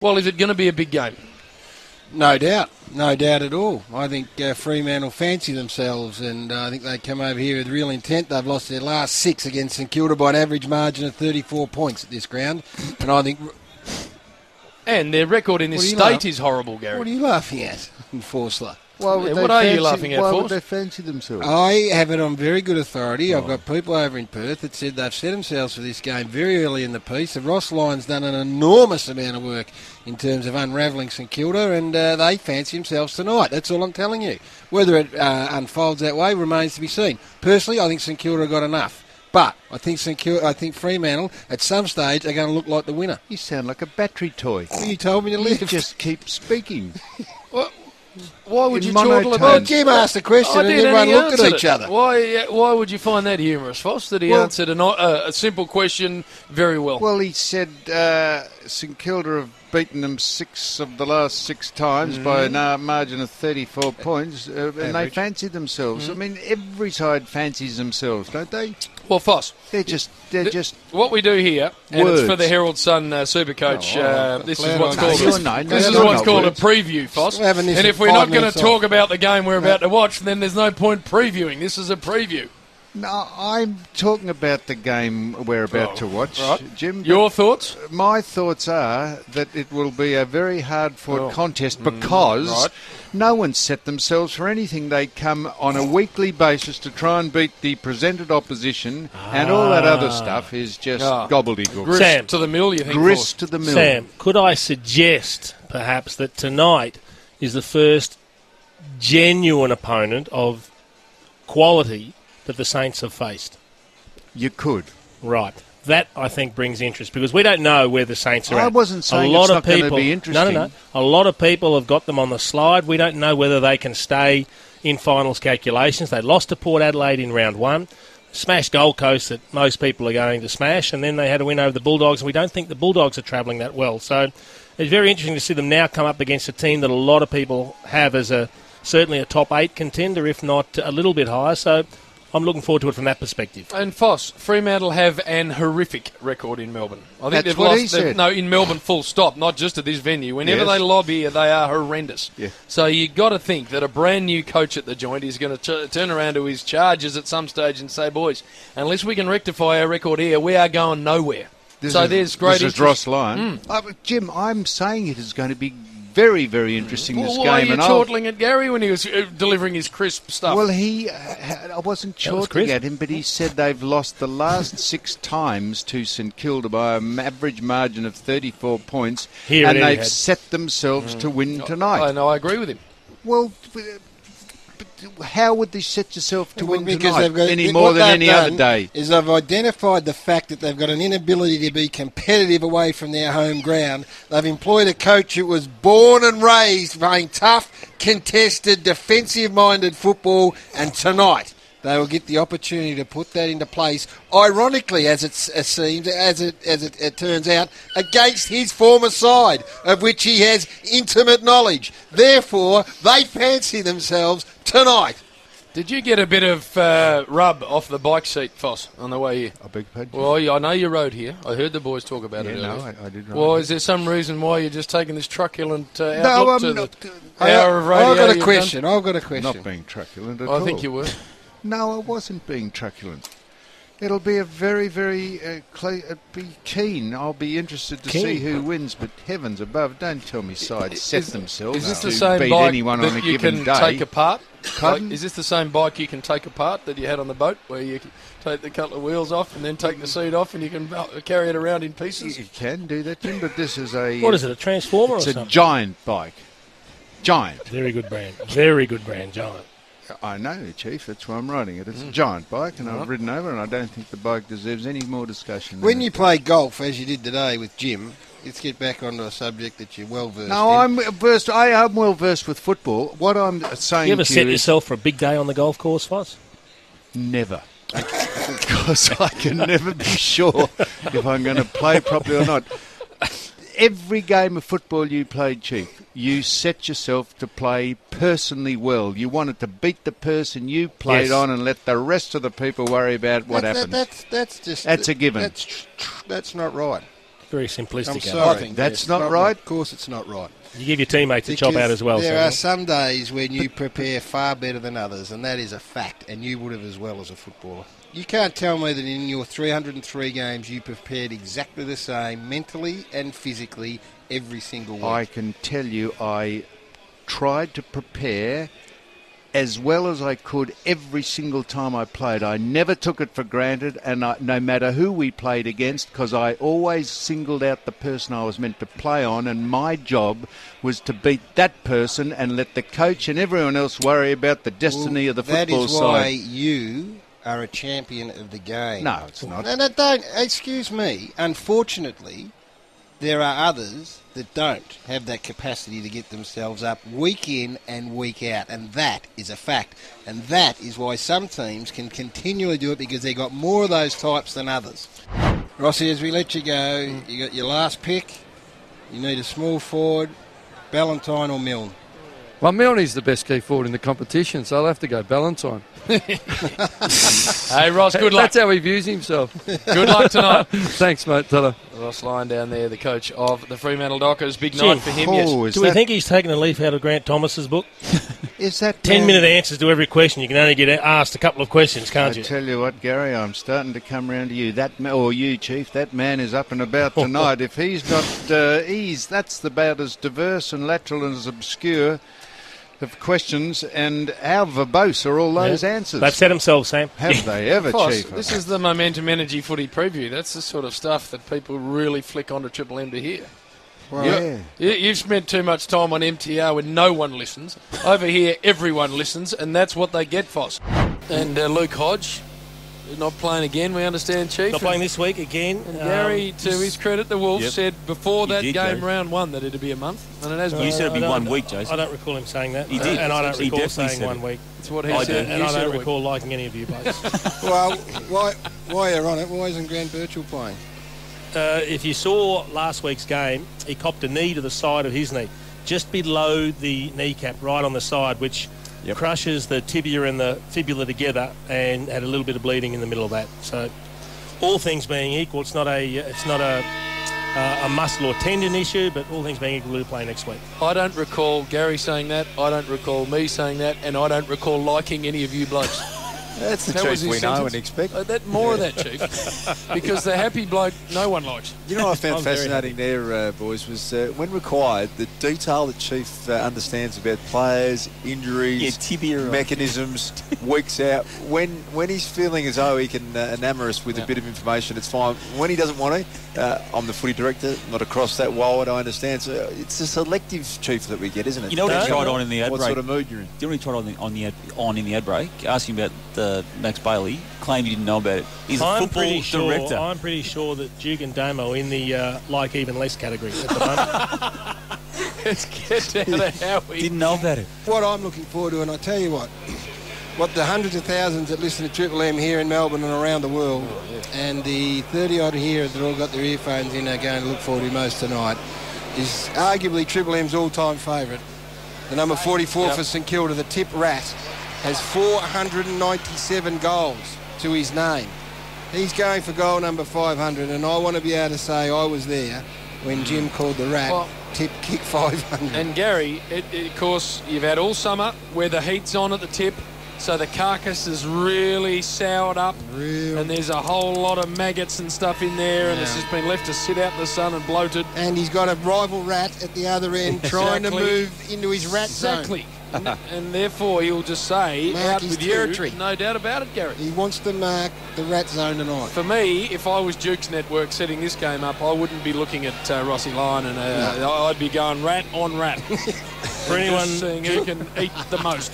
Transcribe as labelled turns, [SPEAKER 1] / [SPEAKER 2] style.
[SPEAKER 1] Well, is it going to be a big game?
[SPEAKER 2] No doubt at all. I think Fremantle fancy themselves, and I think they come over here with real intent. They've lost their last 6 against St Kilda by an average margin of 34 points at this ground, and I think...
[SPEAKER 1] And their record in this state is horrible, Garry.
[SPEAKER 2] What are you laughing at, Forsler?
[SPEAKER 1] What are you laughing at,
[SPEAKER 3] Why
[SPEAKER 1] Foss?
[SPEAKER 3] would they fancy themselves?
[SPEAKER 2] I have it on very good authority. I've got people over in Perth that said they've set themselves for this game very early in the piece. And Ross Lyon's done an enormous amount of work in terms of unravelling St Kilda, and they fancy themselves tonight. That's all I'm telling you. Whether it unfolds that way remains to be seen. Personally, I think St Kilda got enough. But I think Fremantle, at some stage, are going to look like the winner.
[SPEAKER 3] You sound like a battery toy.
[SPEAKER 2] You told me to leave.
[SPEAKER 3] You just keep speaking.
[SPEAKER 1] Why would you
[SPEAKER 3] monotone.
[SPEAKER 1] chortle
[SPEAKER 2] Well,
[SPEAKER 1] about...
[SPEAKER 2] Jim asked a question and everyone looked at each other.
[SPEAKER 1] Why would you find that humorous, Foss, that he answered a simple question very well?
[SPEAKER 3] Well, he said St Kilda have beaten them 6 of the last 6 times by a margin of 34 points, and they fancy themselves. I mean, every side fancies themselves, don't they?
[SPEAKER 1] Well, Foss,
[SPEAKER 3] They're just.
[SPEAKER 1] what we do here, and
[SPEAKER 3] Words.
[SPEAKER 1] it's for the Herald Sun Supercoach. This is what's called
[SPEAKER 3] This is what's
[SPEAKER 1] called a preview, Foss.
[SPEAKER 2] We're having this
[SPEAKER 1] And
[SPEAKER 2] in
[SPEAKER 1] if we're not
[SPEAKER 2] 5
[SPEAKER 1] going to
[SPEAKER 2] minutes
[SPEAKER 1] talk
[SPEAKER 2] off.
[SPEAKER 1] about the game we're about to watch, then there's no point previewing. This is a preview.
[SPEAKER 3] No, I'm talking about the game we're about to watch,
[SPEAKER 1] right.
[SPEAKER 3] Jim.
[SPEAKER 1] Your thoughts?
[SPEAKER 3] My thoughts are that it will be a very hard-fought contest because no one's set themselves for anything. They come on a weekly basis to try and beat the presented opposition, and all that other stuff is just gobbledygook.
[SPEAKER 1] Grist
[SPEAKER 4] Sam.
[SPEAKER 1] to the mill, you think?
[SPEAKER 3] Grist to the mill.
[SPEAKER 4] Sam, could I suggest perhaps that tonight is the first genuine opponent of quality that the Saints have faced?
[SPEAKER 3] You could.
[SPEAKER 4] Right. That, I think, brings interest because we don't know where the Saints are at.
[SPEAKER 3] I wasn't saying
[SPEAKER 4] a lot
[SPEAKER 3] it's
[SPEAKER 4] of
[SPEAKER 3] not going to
[SPEAKER 4] people,
[SPEAKER 3] be interesting.
[SPEAKER 4] No. A lot of people have got them on the slide. We don't know whether they can stay in finals calculations. They lost to Port Adelaide in round 1, smashed Gold Coast that most people are going to smash, and then they had a win over the Bulldogs, and we don't think the Bulldogs are travelling that well. So it's very interesting to see them now come up against a team that a lot of people have as certainly a top 8 contender, if not a little bit higher. So I'm looking forward to it from that perspective.
[SPEAKER 1] And Foss, Fremantle have an horrific record in Melbourne. I think
[SPEAKER 3] That's
[SPEAKER 1] they've
[SPEAKER 3] what
[SPEAKER 1] lost.
[SPEAKER 3] he said.
[SPEAKER 1] No, in Melbourne, full stop. Not just at this venue. Whenever they lobby, they are horrendous.
[SPEAKER 3] Yeah.
[SPEAKER 1] So you got to think that a brand new coach at the joint is going to turn around to his charges at some stage and say, "Boys, unless we can rectify our record here, we are going nowhere." There's great.
[SPEAKER 3] This is Ross Lyon. Jim, I'm saying it is going to be very, very interesting, this game.
[SPEAKER 1] Why are you
[SPEAKER 3] and
[SPEAKER 1] chortling at Garry when he was delivering his crisp stuff?
[SPEAKER 3] Well, I wasn't chortling at him, but he said they've lost the last 6 times to St Kilda by an average margin of 34 points, and they've set themselves to win tonight.
[SPEAKER 1] I know, I agree with him.
[SPEAKER 3] Well, but how would they set yourself to win
[SPEAKER 2] Because
[SPEAKER 3] tonight any more than any other day?
[SPEAKER 2] Is they've identified the fact that they've got an inability to be competitive away from their home ground. They've employed a coach who was born and raised playing tough, contested, defensive-minded football, and tonight they will get the opportunity to put that into place. Ironically, as it seems, as it turns out, against his former side, of which he has intimate knowledge. Therefore, they fancy themselves tonight.
[SPEAKER 1] Did you get a bit of rub off the bike seat, Foss, on the way here?
[SPEAKER 3] I beg your pardon?
[SPEAKER 1] Well, I know you rode here. I heard the boys talk about it earlier.
[SPEAKER 3] No, I did not.
[SPEAKER 1] Well, is there some reason why you're just taking this truculent outlook to
[SPEAKER 3] not.
[SPEAKER 1] the hour of radio?
[SPEAKER 2] I've got a question.
[SPEAKER 3] Not being truculent at
[SPEAKER 1] I
[SPEAKER 3] all.
[SPEAKER 1] think you were.
[SPEAKER 3] No, I wasn't being truculent. It'll be a very, very be keen. I'll be interested to see who wins, but heavens above, don't tell me sides set themselves
[SPEAKER 1] Is this
[SPEAKER 3] to
[SPEAKER 1] the same
[SPEAKER 3] beat
[SPEAKER 1] bike
[SPEAKER 3] anyone on a
[SPEAKER 1] that you
[SPEAKER 3] given
[SPEAKER 1] can
[SPEAKER 3] day.
[SPEAKER 1] take apart?
[SPEAKER 3] Pardon?
[SPEAKER 1] Is this the same bike you can take apart that you had on the boat, where you take the couple of wheels off and then take the seat off and you can carry it around in pieces?
[SPEAKER 3] You can do that, Jim, but this is a...
[SPEAKER 4] What is it, a Transformer or
[SPEAKER 3] It's
[SPEAKER 4] something?
[SPEAKER 3] a giant bike. Giant.
[SPEAKER 4] Very good brand. Very good brand, Giant.
[SPEAKER 3] I know, Chief. That's why I'm riding it. It's a giant bike, and I've ridden over, and I don't think the bike deserves any more discussion.
[SPEAKER 2] When you play golf, as you did today with Jim, let's get back onto a subject that you're well versed in.
[SPEAKER 3] I'm versed. I am well versed with football. What I'm saying
[SPEAKER 4] You ever
[SPEAKER 3] to
[SPEAKER 4] set
[SPEAKER 3] you is
[SPEAKER 4] yourself for a big day on the golf course, Foss?
[SPEAKER 3] never. Because I can never be sure if I'm going to play properly or not. Every game of football you played, Chief, you set yourself to play personally well. You wanted to beat the person you played on and let the rest of the people worry about what happens.
[SPEAKER 2] That's just...
[SPEAKER 3] That's a given.
[SPEAKER 2] That's not right.
[SPEAKER 4] very simplistic.
[SPEAKER 2] I'm
[SPEAKER 4] Alan.
[SPEAKER 2] sorry.
[SPEAKER 3] I think that's not right.
[SPEAKER 2] Of course it's not right.
[SPEAKER 4] You give your teammates a chop out as well.
[SPEAKER 2] There are
[SPEAKER 4] so.
[SPEAKER 2] some days when you prepare far better than others, and that is a fact, and you would have as well as a footballer. You can't tell me that in your 303 games you prepared exactly the same mentally and physically every single week.
[SPEAKER 3] I can tell you I tried to prepare as well as I could every single time I played. I never took it for granted, and no matter who we played against, because I always singled out the person I was meant to play on, and my job was to beat that person and let the coach and everyone else worry about the destiny of the football side.
[SPEAKER 2] That is why you are a champion of the game.
[SPEAKER 3] No, it's not.
[SPEAKER 2] No, don't. Excuse me. Unfortunately, there are others that don't have that capacity to get themselves up week in and week out, and that is a fact. And that is why some teams can continually do it, because they've got more of those types than others. Rossi, as we let you go, you got your last pick. You need a small forward, Ballantyne or Milne.
[SPEAKER 5] Well, Milne's the best key forward in the competition, so I'll have to go Ballantyne.
[SPEAKER 1] Hey, Ross, good luck.
[SPEAKER 5] That's how he views himself.
[SPEAKER 1] Good luck tonight.
[SPEAKER 5] Thanks, mate. Ta-ra.
[SPEAKER 1] Ross Lyon down there, the coach of the Fremantle Dockers. Big night for him, yes.
[SPEAKER 4] Do we think he's taken a leaf out of Grant Thomas's book?
[SPEAKER 3] Is that
[SPEAKER 4] 10-minute answers to every question. You can only get asked a couple of questions, can't
[SPEAKER 3] I
[SPEAKER 4] you?
[SPEAKER 3] tell you what, Gary, I'm starting to come round to you. Or you, Chief, that man is up and about tonight. If he's not that's about as diverse and lateral and as obscure of questions, and how verbose are all those answers?
[SPEAKER 4] They've said themselves, Sam.
[SPEAKER 3] Have they ever,
[SPEAKER 1] Foss,
[SPEAKER 3] Chief?
[SPEAKER 1] this is the Momentum Energy footy preview. That's the sort of stuff that people really flick onto Triple M to hear.
[SPEAKER 3] Well,
[SPEAKER 1] You've spent too much time on MTR when no one listens. Over here, everyone listens, and that's what they get, Foss. And Luke Hodge, not playing again, we understand, Chief.
[SPEAKER 4] Not playing this week again.
[SPEAKER 1] And Garry, to his credit, the Wolves said before that game, round one, that it'd be a month, and it has been.
[SPEAKER 6] You said it'd be 1 week, Jason.
[SPEAKER 4] I don't recall him saying that.
[SPEAKER 6] He did.
[SPEAKER 4] And I don't
[SPEAKER 6] He
[SPEAKER 4] recall
[SPEAKER 6] definitely
[SPEAKER 4] saying
[SPEAKER 6] said
[SPEAKER 4] 1
[SPEAKER 6] it.
[SPEAKER 4] week.
[SPEAKER 1] That's what he
[SPEAKER 6] I
[SPEAKER 1] said.
[SPEAKER 6] do.
[SPEAKER 4] And I
[SPEAKER 1] said a
[SPEAKER 4] don't
[SPEAKER 1] week.
[SPEAKER 4] recall liking any of you both.
[SPEAKER 2] Well, why you're on it, why isn't Grant Birchall playing?
[SPEAKER 4] If you saw last week's game, he copped a knee to the side of his knee, just below the kneecap, right on the side, which crushes the tibia and the fibula together, and had a little bit of bleeding in the middle of that. So, all things being equal, it's not a muscle or tendon issue, but all things being equal, we'll play next week.
[SPEAKER 1] I don't recall Garry saying that. I don't recall me saying that, and I don't recall liking any of you blokes.
[SPEAKER 6] That's the
[SPEAKER 1] That was
[SPEAKER 6] truth
[SPEAKER 1] his
[SPEAKER 6] we know
[SPEAKER 1] sentence.
[SPEAKER 6] and expect.
[SPEAKER 1] More of that, Chief. Because the happy bloke no one likes.
[SPEAKER 6] You know what I found
[SPEAKER 4] I'm very
[SPEAKER 6] fascinating there, boys, was when required, the detail that Chief understands about players, injuries,
[SPEAKER 7] tibia,
[SPEAKER 6] mechanisms, weeks out. When he's feeling as though he can enamour us with a bit of information, it's fine. When he doesn't want to, I'm the footy director, not across that wide, I understand. So it's a selective Chief that we get, isn't it?
[SPEAKER 7] You know what he tried on in the ad
[SPEAKER 6] what
[SPEAKER 7] break?
[SPEAKER 6] sort of mood you're in?
[SPEAKER 7] Do you know what he tried on in the ad break? Asking about Max Bailey, claimed he didn't know about it. He's a football director.
[SPEAKER 4] I'm pretty sure that Duke and Damo are in the like even less category at the moment.
[SPEAKER 1] Let's get down to how we...
[SPEAKER 7] Didn't know about it.
[SPEAKER 2] What I'm looking forward to, and I tell you what the hundreds of thousands that listen to Triple M here in Melbourne and around the world, and the 30-odd here that all got their earphones in are going to look forward to most tonight, is arguably Triple M's all-time favourite. The number 44 for St Kilda, the Tip Rat, has 497 goals to his name. He's going for goal number 500, and I want to be able to say I was there when Jim called the Rat Tip kick 500.
[SPEAKER 1] And Garry, of course, you've had all summer where the heat's on at the tip, so the carcass is really soured up, and there's a whole lot of maggots and stuff in there, and it's just been left to sit out in the sun and bloated.
[SPEAKER 2] And he's got a rival rat at the other end trying to move into his rat zone.
[SPEAKER 1] And therefore he'll just say,
[SPEAKER 2] Mark
[SPEAKER 1] out
[SPEAKER 2] his
[SPEAKER 1] with
[SPEAKER 2] territory.
[SPEAKER 1] you, no doubt about it, Garry.
[SPEAKER 2] He wants to mark the rat zone tonight.
[SPEAKER 1] For me, if I was Duke's Network setting this game up, I wouldn't be looking at Ross Lyon, and I'd be going rat on rat. For anyone seeing who can eat the most.